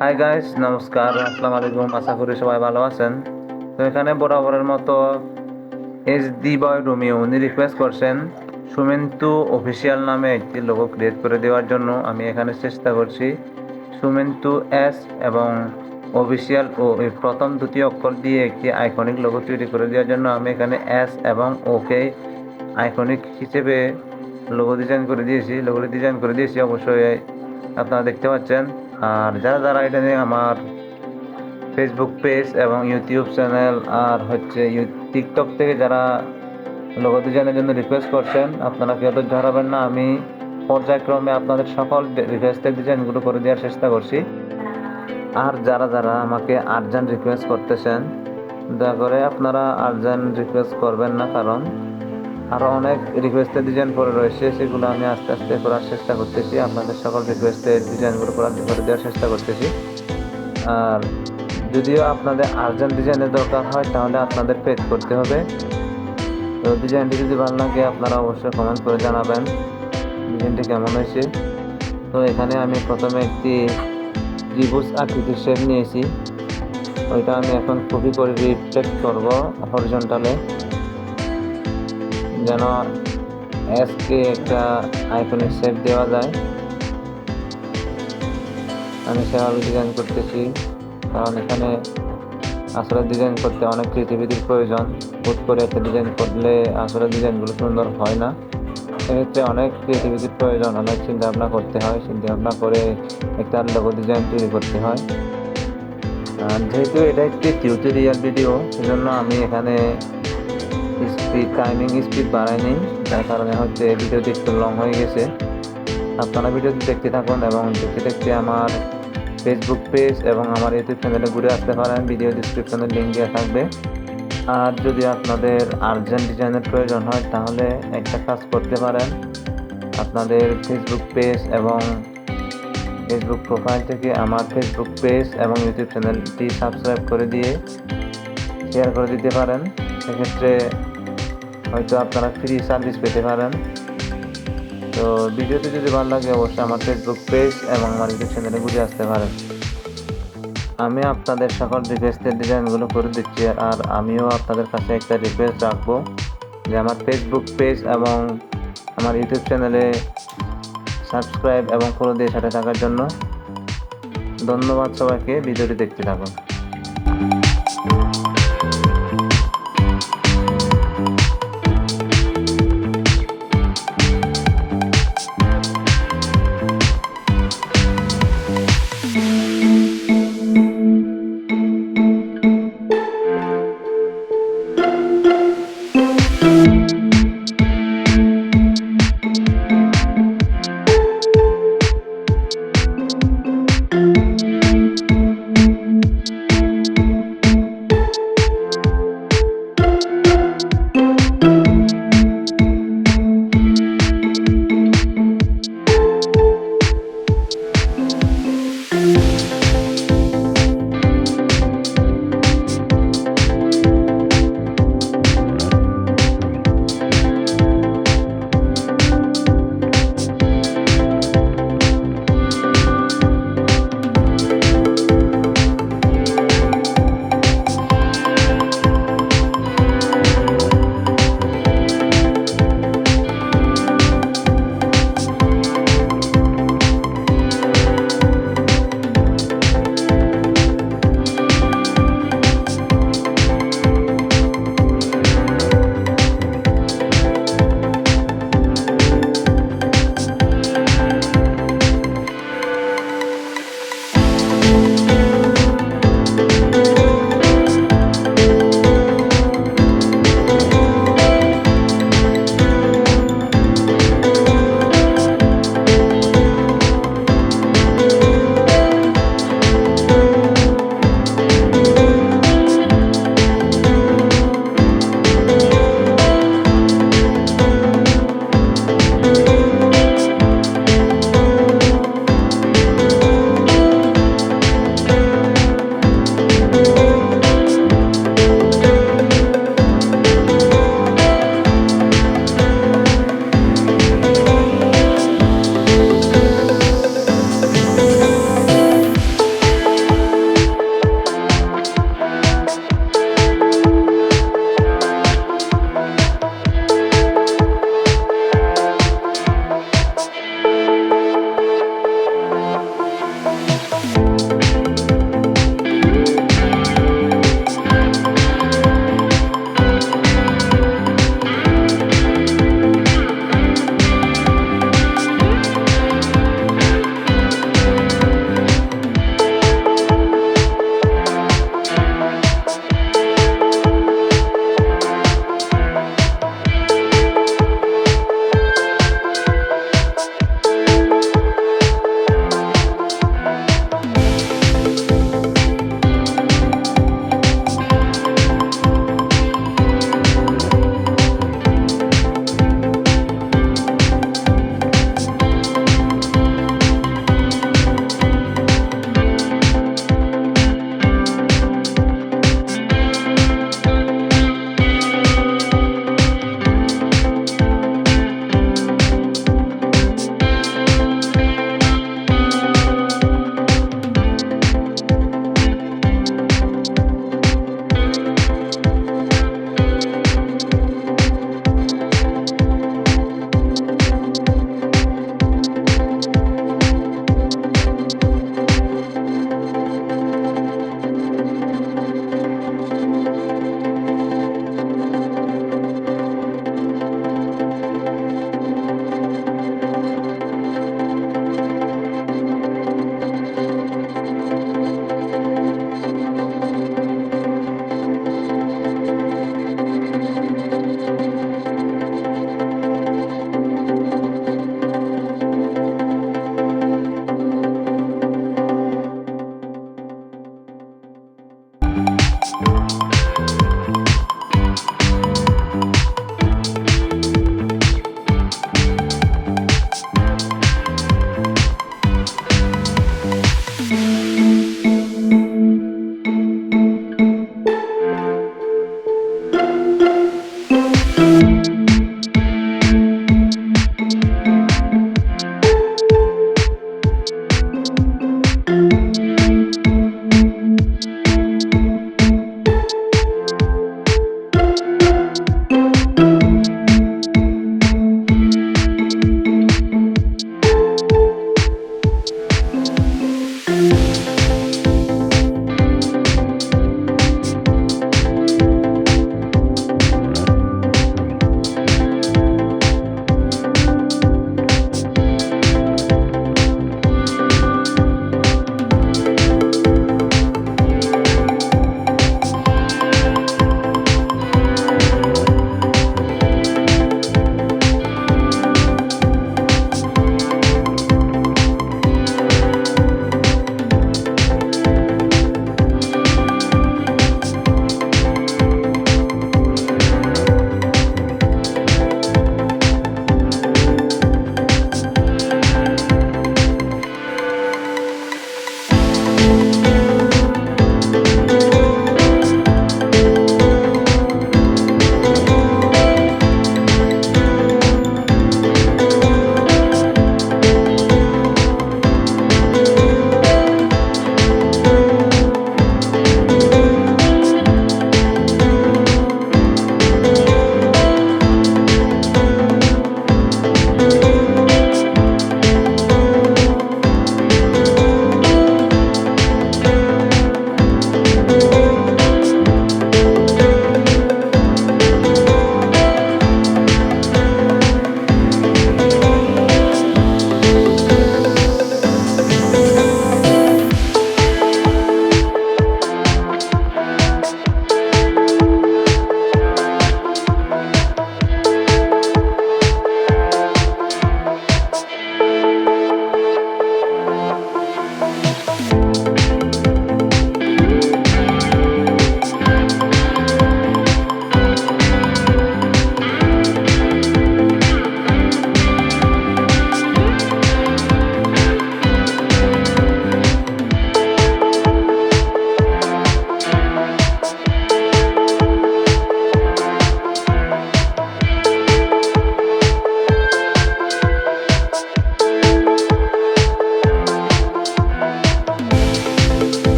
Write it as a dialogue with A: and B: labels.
A: Hi guys, নমস্কার, আসসালামু আলাইকুম। আশা করি সবাই ভালো আছেন। তো এখানে বরাবরের মতো দি বয় রোমিও উনি রিকোয়েস্ট করছেন সুমেন্তু অফিসিয়াল নামে একটি লোগো ক্রিয়েট করে দেওয়ার জন্য। আমি এখানে চেষ্টা করছি সুমেন্তু এস এবং অফিসিয়াল ও এই প্রথম দুটি অক্ষর দিয়ে একটি আইকনিক লোগো তৈরি করে দেওয়ার জন্য আমি এখানে এস এবং ওকে আইকনিক হিসেবে লোগো ডিজাইন করে দিয়েছি। অবশ্যই আপনারা দেখতে পাচ্ছেন। আর যারা এটা নিয়ে আমার ফেসবুক পেজ এবং ইউটিউব চ্যানেল আর টিকটক থেকে যারা লোগো ডিজাইনের জন্য রিকোয়েস্ট করছেন, আপনারা কেউ তো হারাবেন না। আমি পর্যায়ক্রমে আপনাদের সকল রিকোয়েস্টের ডিজাইনগুলো করে দেওয়ার চেষ্টা করছি। আর যারা আমাকে আর্জেন্ট রিকোয়েস্ট করতেছেন, দয়া করে আপনারা আর্জেন্ট রিকোয়েস্ট করবেন না, কারণ আরও অনেক রিকোয়েস্টের ডিজাইন পরে রয়েছে, সেগুলো আমি আস্তে আস্তে করার চেষ্টা করতেছি। আপনাদের সকল রিকোয়েস্টের ডিজাইনগুলো করে দেওয়ার চেষ্টা করতেছি। আর যদিও আপনাদের আর্জেন্ট ডিজাইনের দরকার হয়, তাহলে আপনাদের পেড করতে হবে। তো ডিজাইনটি যদি ভালো লাগে, আপনারা অবশ্যই কমেন্ট করে জানাবেন ডিজাইনটি কেমন হয়েছে। তো এখানে আমি প্রথমে একটি ত্রিভুজ আকৃতির শেপ নিয়েছি। ওইটা আমি এখন কপি করে রিফ্লেক্ট করব হরিজন্টালে, যেন এসকে একটা আইকনিক শেপ দেওয়া যায়। আমি সেভাবে ডিজাইন করতেছি, কারণ এখানে আসলে ডিজাইন করতে অনেক ক্রিয়েটিভিটির প্রয়োজন। হুট করে একটা ডিজাইন করলে আসলে ডিজাইনগুলো সুন্দর হয় না। সেক্ষেত্রে অনেক ক্রিয়েটিভিটির প্রয়োজন, অনেক চিন্তাভাবনা করতে হয়। চিন্তাভাবনা করে একটা লোগো ডিজাইন তৈরি করতে হয়। আর যেহেতু এটা একটি টিউটোরিয়াল ভিডিও, সেজন্য আমি এখানে টাইমিং স্পিড বাড়াইনি, যার কারণে ভিডিওটি একটু লং হয়ে গেছে। আপনারা ভিডিওটি দেখতে থাকুন এবং দেখতে আমার ফেসবুক পেজ এবং আমার ইউটিউব চ্যানেলে ঘুরে আসতে পারেন। ভিডিও ডিসক্রিপশনে লিঙ্ক দেওয়া থাকবে। আর যদি আপনাদের আর্জেন্ট ডিজাইনের প্রয়োজন হয়, তাহলে একটা কাজ করতে পারেন। আপনাদের ফেসবুক পেজ এবং ফেসবুক প্রোফাইল থেকে আমার ফেসবুক পেজ এবং ইউটিউব চ্যানেলটি সাবস্ক্রাইব করে দিয়ে শেয়ার করে দিতে পারেন। সেক্ষেত্রে হয়তো আপনারা ফ্রি সার্ভিস পেতে পারেন। তো ভিডিওটি যদি ভালো লাগে, অবশ্যই আমার ফেসবুক পেজ এবং আমার ইউটিউব চ্যানেলে ঘুরে আসতে পারেন। আমি আপনাদের সকল রিকোয়েস্টের ডিজাইনগুলো করে দিচ্ছি। আর আমিও আপনাদের কাছে একটা রিকোয়েস্ট রাখবো যে আমার ফেসবুক পেজ এবং আমার ইউটিউব চ্যানেলে সাবস্ক্রাইব এবং ফলো দিয়ে সাথে থাকার জন্য। ধন্যবাদ সবাইকে। ভিডিওটি দেখতে থাকুন।